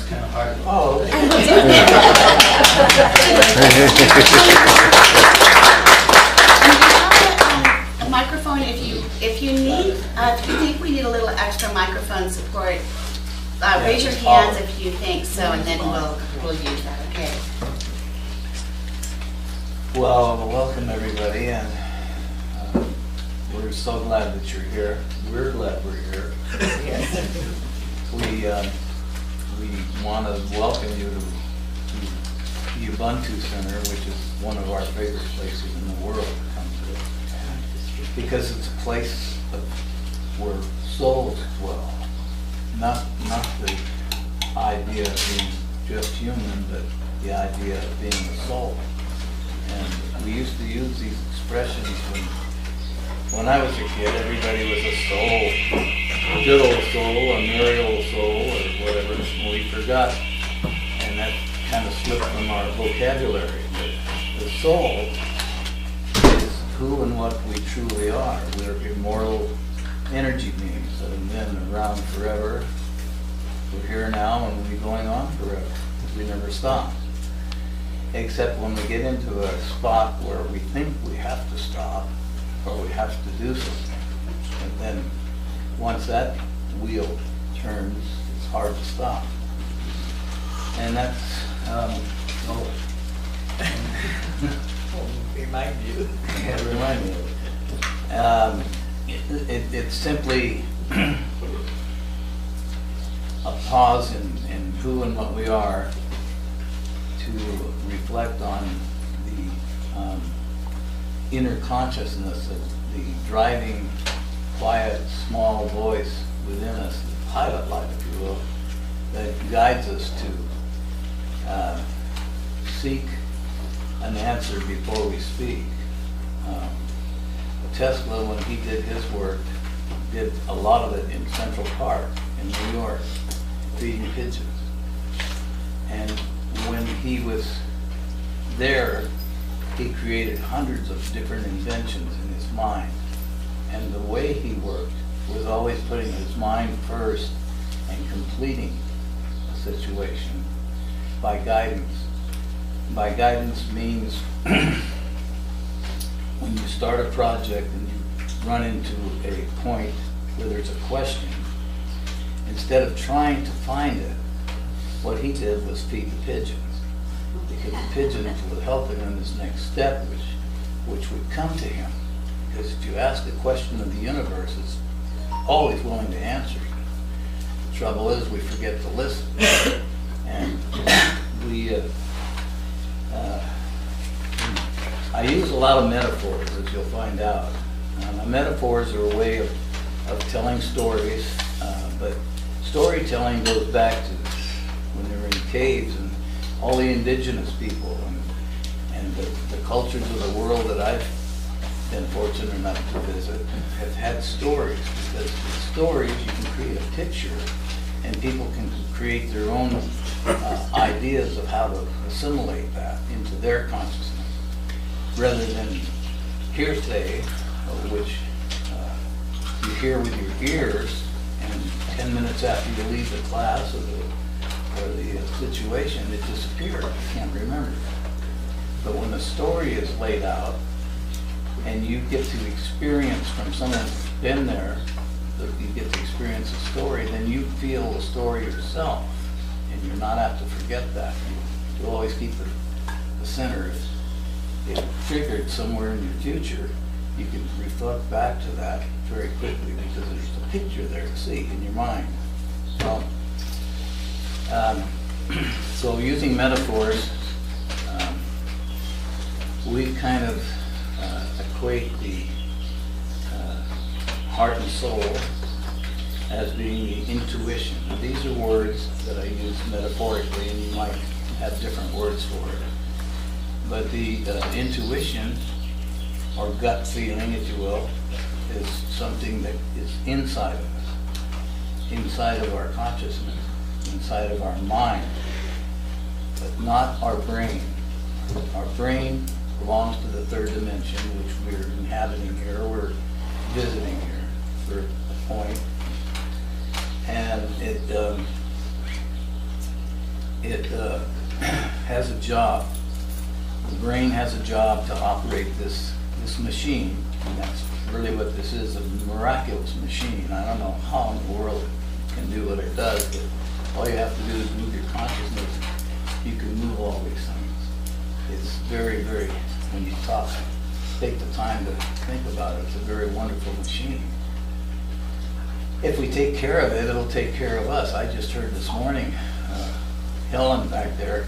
kind of hard to follow. A microphone, if you need, if you think we need a little extra microphone support, raise your hands if you think so, and then we'll use that. Okay. Well, welcome everybody, and we're so glad that you're here. We're glad we're here. We want to welcome you to the Ubuntu Center, which is one of our favorite places in the world to come to, because it's a place where souls dwell. Not the idea of being just human, but the idea of being a soul. And we used to use these expressions when I was a kid. Everybody was a soul, a good old soul, a merry old soul, or whatever. And we forgot, and that kind of slipped from our vocabulary. But the soul is who and what we truly are. We're immortal energy beings that have been around forever. We're here now, and we'll be going on forever. We never stop. Except when we get into a spot where we think we have to stop, or we have to do something. And then once that wheel turns, it's hard to stop. And that's, Remind you. Yeah, remind me of it. It's simply a pause in who and what we are, to reflect on the inner consciousness of the driving, quiet, small voice within us, the pilot light, if you will, that guides us to seek an answer before we speak. Tesla, when he did his work, did a lot of it in Central Park in New York, feeding pigeons. And when he was there, he created hundreds of different inventions in his mind. And the way he worked was always putting his mind first and completing a situation by guidance. By guidance means when you start a project and you run into a point where there's a question, instead of trying to find it, what he did was feed the pigeons, because the pigeons would help him in his next step, which would come to him. Because if you ask a question of the universe, it's always willing to answer you. The trouble is we forget to listen. And I use a lot of metaphors, as you'll find out. Metaphors are a way of telling stories, but storytelling goes back to when they were in caves, and all the indigenous people and the cultures of the world that I've been fortunate enough to visit have had stories, because with stories you can create a picture and people can create their own ideas of how to assimilate that into their consciousness, rather than hearsay, which you hear with your ears, and 10 minutes after you leave the class or the situation, it disappears. You can't remember it. But when the story is laid out and you get to experience from someone who's been there, that you get to experience a story, then you feel the story yourself, and you're not apt to forget that. You always keep the center. If triggered somewhere in your future, you can reflect back to that very quickly, because there's a picture there to see in your mind. So using metaphors, we kind of equate the heart and soul as being the intuition. Now, these are words that I use metaphorically, and you might have different words for it. But the intuition, or gut feeling, if you will, is something that is inside of us, inside of our consciousness, inside of our mind, but not our brain. Our brain belongs to the third dimension, which we're inhabiting here, we're visiting here for a point. And it has a job. The brain has a job to operate this machine, and that's really what this is, a miraculous machine. I don't know how in the world it can do what it does, but all you have to do is move your consciousness. You can move all these things. It's very, very, when you take the time to think about it, it's a very wonderful machine. If we take care of it, it'll take care of us. I just heard this morning, Helen back there,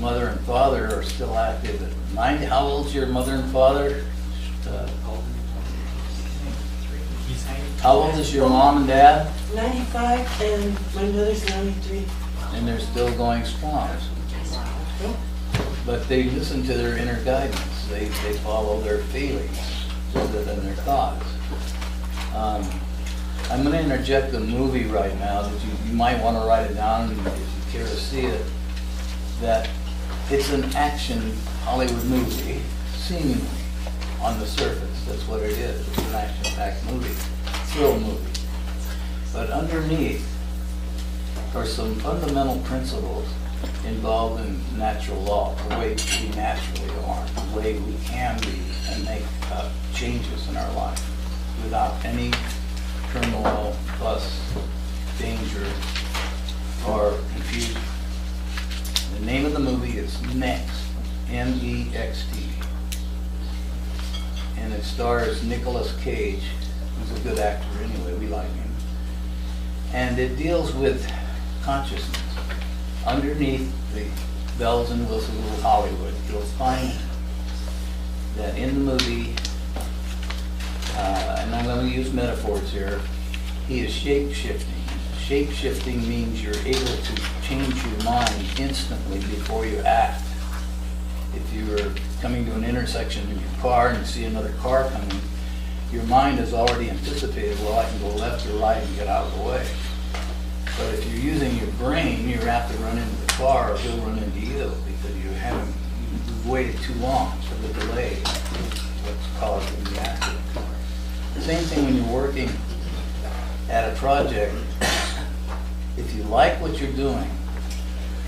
mother and father are still active at 90. How old's your mother and father? How old is your mom and dad? 95, and my mother's 93. And they're still going strong. But they listen to their inner guidance. They follow their feelings rather than their thoughts. I'm going to interject a movie right now that you might want to write it down if you care to see it. That it's an action Hollywood movie, seemingly on the surface. That's what it is. It's an action-packed movie, thrill movie. But underneath are some fundamental principles involved in natural law, the way we naturally are, the way we can be and make changes in our life without any turmoil, fuss, danger, or confusion. The name of the movie is Next, N-E-X-T. And it stars Nicolas Cage, who's a good actor anyway, we like him. And it deals with consciousness. Underneath the bells and whistles of Hollywood, you'll find that in the movie, and I'm going to use metaphors here, he is shape-shifting. Shape-shifting means you're able to change your mind instantly before you act. If you're coming to an intersection in your car and you see another car coming, your mind has already anticipated, well, I can go left or right and get out of the way. But if you're using your brain, you're apt to run into the car or he'll run into you because you've waited too long for the delay, what's causing the accident. The same thing when you're working at a project. If you like what you're doing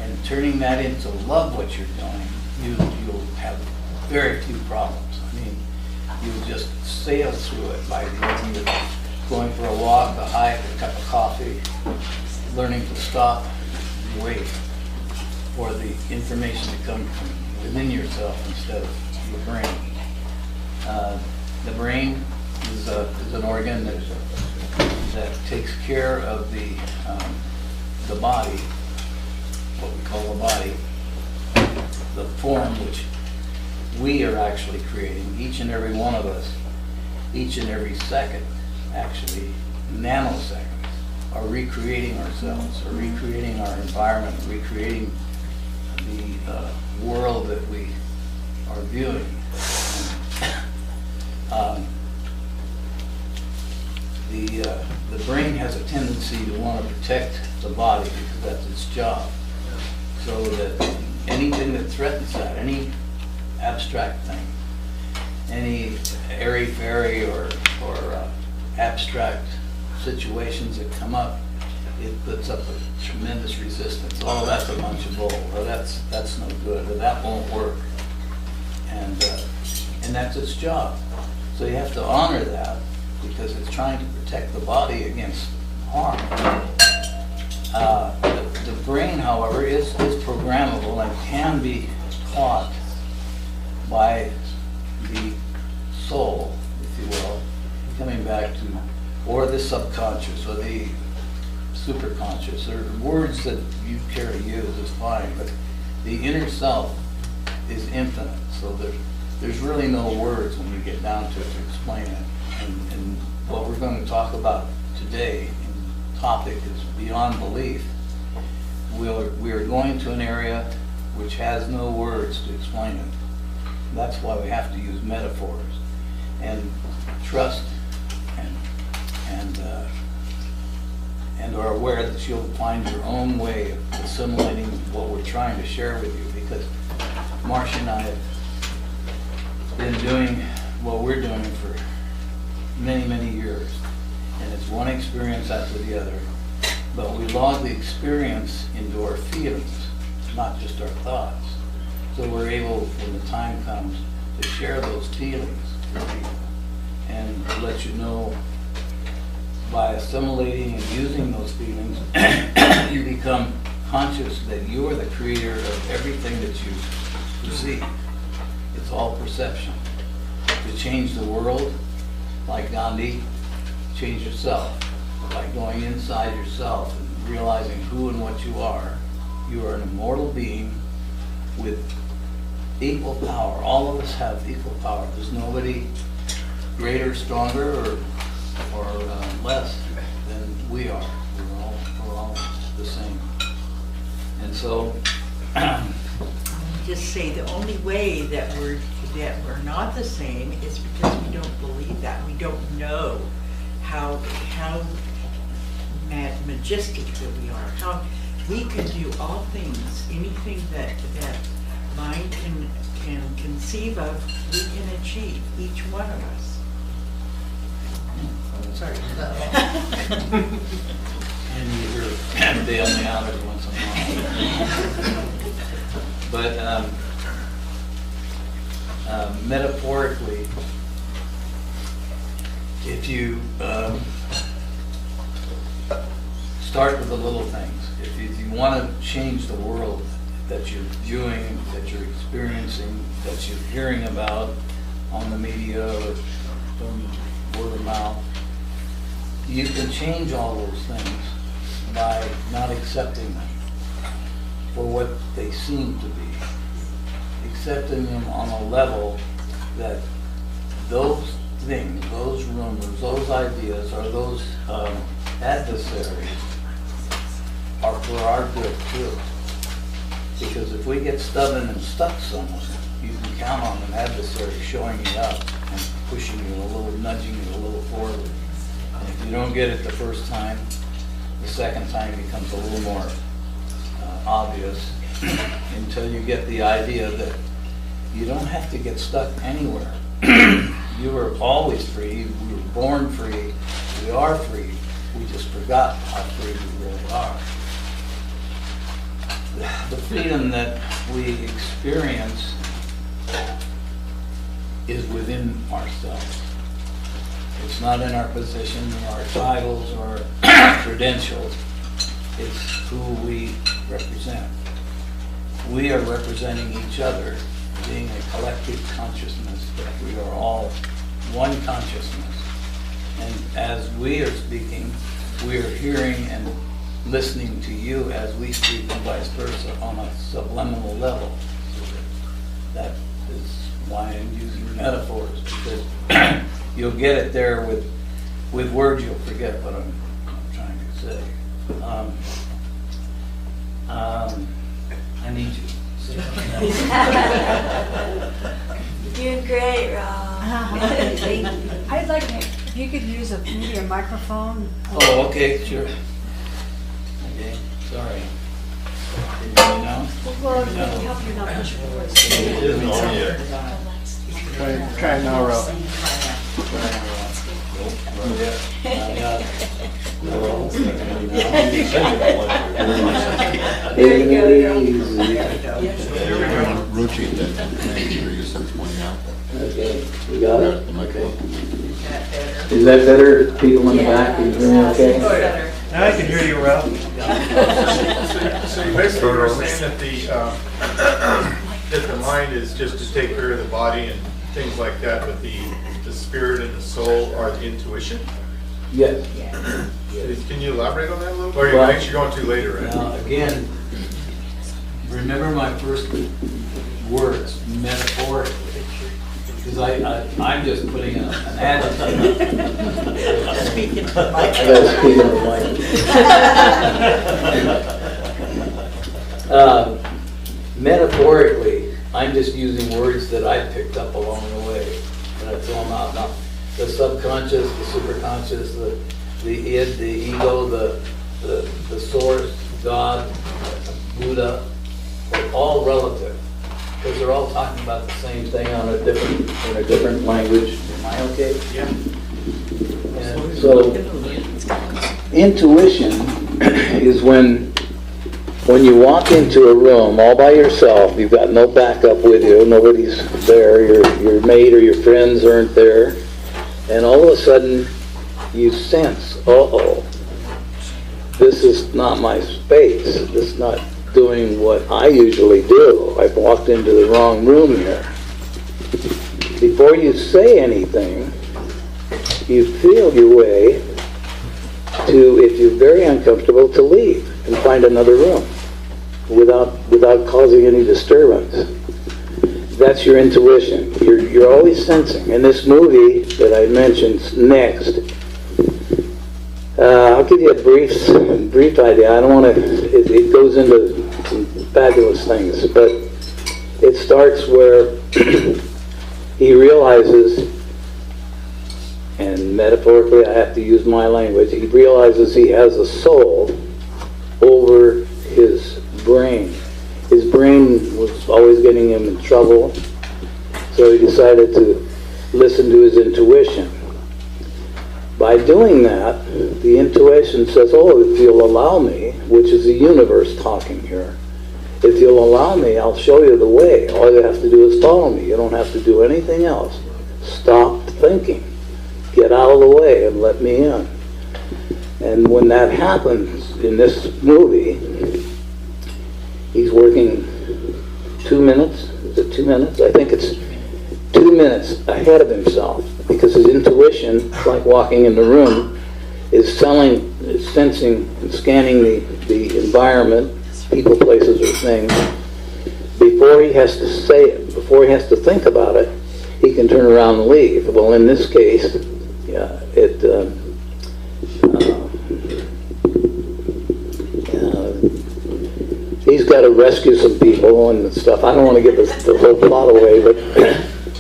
and turning that into love what you're doing, you'll have very few problems. I mean, you'll just sail through it by going for a walk, a hike, a cup of coffee, learning to stop and wait for the information to come from within yourself instead of your brain. The brain is an organ that takes care of the body, what we call the body, the form which we are actually creating, each and every one of us, each and every second, actually, nanoseconds, are recreating ourselves, are recreating our environment, recreating the world that we are viewing. The brain has a tendency to want to protect the body because that's its job. So that anything that threatens that, any abstract thing, any airy-fairy or abstract situations that come up, it puts up a tremendous resistance. Oh, that's a bunch of bull, or that's no good, or that won't work. And that's its job. So you have to honor that because it's trying to protect the body against harm. The brain, however, is programmable and can be taught by the soul, if you will, coming back to, or the subconscious, or the superconscious, or words that you care to use is fine, but the inner self is infinite, so there's really no words when you get down to it to explain it. And what we're going to talk about today, the topic is beyond belief. We are going to an area which has no words to explain it. That's why we have to use metaphors and trust and are aware that you'll find your own way of assimilating what we're trying to share with you, because Marsha and I have been doing what we're doing for many, many years, and it's one experience after the other, but we log the experience into our feelings. not just our thoughts. So we're able, when the time comes, to share those feelings with people and to let you know, by assimilating and using those feelings, you become conscious that you are the creator of everything that you perceive. It's all perception. To change the world, like Gandhi, change yourself. By going inside yourself and realizing who and what you are an immortal being with equal power. All of us have equal power. There's nobody greater, stronger, or less than we are. We're all the same. And so, just say the only way that we're not the same is because we don't believe that. We don't know how majestic that we are. How we can do all things, anything that mind can conceive of, we can achieve, each one of us. Sorry. and you hear bail me out every once in a while. But metaphorically, if you start with the little things, if you want to change the world that you're viewing, that you're experiencing, that you're hearing about on the media or from word of mouth, you can change all those things by not accepting them for what they seem to be. Accepting them on a level that those things, those rumors, those ideas, or those adversaries are for our good too. Because if we get stubborn and stuck somewhere, you can count on an adversary showing you up and pushing you a little, nudging you a little forward. And if you don't get it the first time, the second time becomes a little more obvious until you get the idea that you don't have to get stuck anywhere. You were always free. We were born free. We are free. We just forgot how free we really are. The freedom that we experience is within ourselves. It's not in our position, or our titles, or credentials. It's who we represent. We are representing each other, being a collective consciousness, that we are all one consciousness. And as we are speaking, we are hearing and listening to you as we speak, and vice versa, on a subliminal level. That is why I'm using metaphors, because you'll get it there with words. You'll forget what I'm trying to say. I need you. You're doing great, Rob. I'd like to, if you could use maybe a microphone. Oh, okay, sure. Okay, sorry. Didn't you know? Well, it can help you not push forward. Try now, Ralph. Rotate that area 6.0 out. Okay, we got it? The microphone. Is that better? People in the back, can you hear me okay? Now I can hear you, Ralph. So you basically were saying that the mind is just to take care of the body and things like that, but the spirit and the soul are the intuition? Yes. Can you elaborate on that a little? Or Well, I think you're going too later, right? Now, again, remember my first words, metaphorically, because I'm just putting an adjective. Speaking to the I gotta speak on the mic. Metaphorically, I'm just using words that I picked up along the way, and I throw them out. Now, the subconscious, the superconscious, the id, the ego, the source, God, Buddha, are all relative, because they're all talking about the same thing in a different language. Am I okay? Yeah. And so, intuition is when when you walk into a room all by yourself, you've got no backup with you, nobody's there, your mate or your friends aren't there, and all of a sudden you sense, uh-oh, this is not my space, this is not doing what I usually do. I've walked into the wrong room here. Before you say anything, you feel your way to, if you're very uncomfortable, to leave and find another room without causing any disturbance. That's your intuition. You're always sensing. In this movie that I mentioned next, I'll give you a brief idea. I don't want to, it goes into some fabulous things, but it starts where he realizes, and metaphorically I have to use my language, he realizes he has a soul over his brain. His brain was always getting him in trouble, so he decided to listen to his intuition. By doing that, the intuition says, oh, if you'll allow me, which is the universe talking here, if you'll allow me, I'll show you the way. All you have to do is follow me. You don't have to do anything else. Stop thinking. Get out of the way and let me in. And when that happens in this movie, he's working 2 minutes. Is it 2 minutes? I think it's 2 minutes ahead of himself, because his intuition, like walking in the room, is sensing and scanning the environment, people, places, or things. Before he has to say it, before he has to think about it, he can turn around and leave. Well, in this case, he's got to rescue some people and stuff. I don't want to give the whole plot away,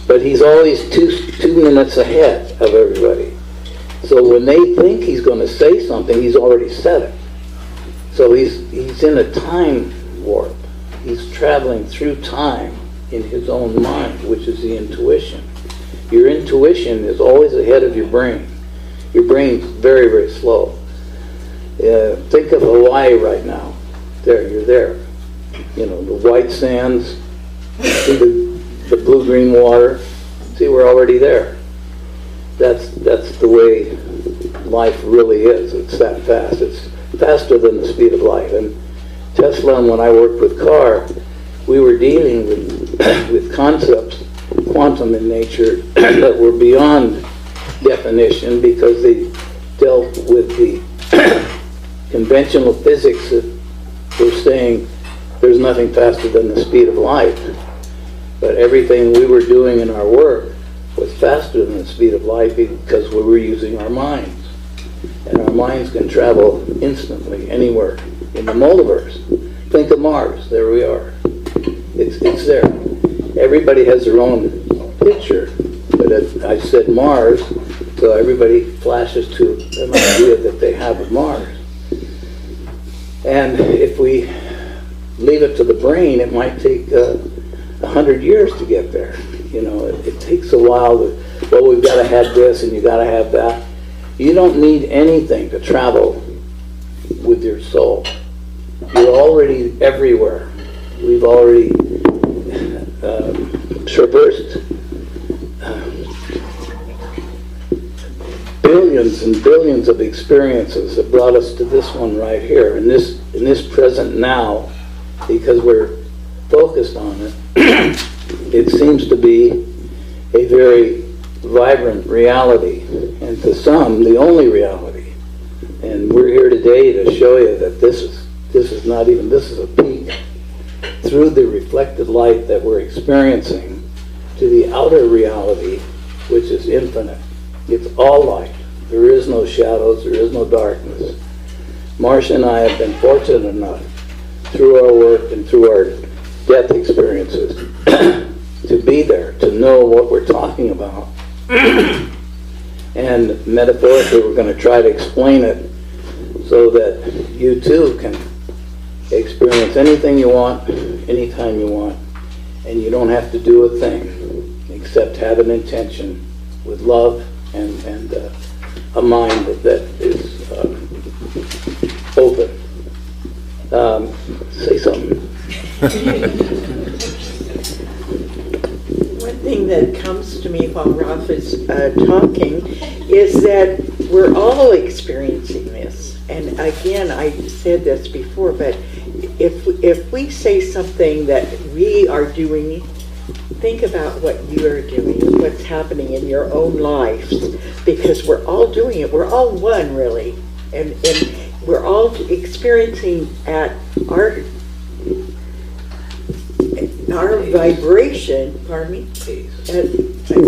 but he's always two minutes ahead of everybody. So when they think he's going to say something, he's already said it. So he's in a time warp. He's traveling through time in his own mind, which is the intuition. Your intuition is always ahead of your brain. Your brain's very, very slow. Think of Hawaii right now. There, you're there. You know, the white sands, see the blue-green water. See, we're already there. That's the way life really is. It's that fast. It's faster than the speed of light. And Tesla, and when I worked with Carr, we were dealing with concepts, quantum in nature, that were beyond definition, because they dealt with the conventional physics that were saying there's nothing faster than the speed of light. But everything we were doing in our work was faster than the speed of light, because we were using our minds. And our minds can travel instantly anywhere in the multiverse. Think of Mars. There we are. It's there. Everybody has their own picture, but I said Mars, so everybody flashes to an idea that they have of Mars. And if we leave it to the brain, it might take 100 years to get there. You know, it takes a while to, well, we've got to have this and you got to have that. You don't need anything to travel with your soul. You're already everywhere. We've already traversed billions and billions of experiences that brought us to this one right here, in this present now, because we're focused on it. It seems to be a very vibrant reality, and to some, the only reality. And we're here today to show you that this is not even, this is a peek through the reflected light that we're experiencing to the outer reality, which is infinite. It's all light. There is no shadows, there is no darkness. Marsha and I have been fortunate enough, through our work and through our death experiences, to be there, to know what we're talking about. And metaphorically, we're going to try to explain it so that you too can experience anything you want, anytime you want, and you don't have to do a thing except have an intention with love and a mind that is open. Say something. One thing that comes to me while Ralph is talking is that we're all experiencing this. And again, I said this before, but if we say something that we are doing, think about what you are doing, what's happening in your own lives, because we're all doing it. We're all one, really. And we're all experiencing at our vibration, pardon me,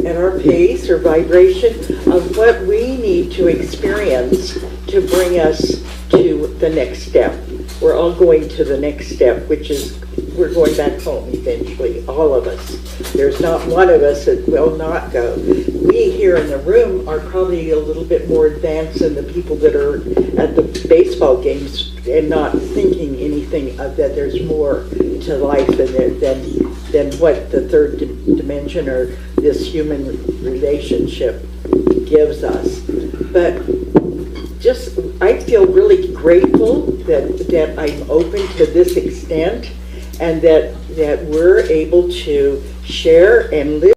at our pace or vibration of what we need to experience to bring us to the next step. We're all going to the next step, which is we're going back home eventually, all of us. There's not one of us that will not go. We here in the room are probably a little bit more advanced than the people that are at the baseball games and not thinking anything of that there's more to life than what the third dimension or this human relationship gives us. But just, I feel really grateful that I'm open to this extent and that we're able to share and live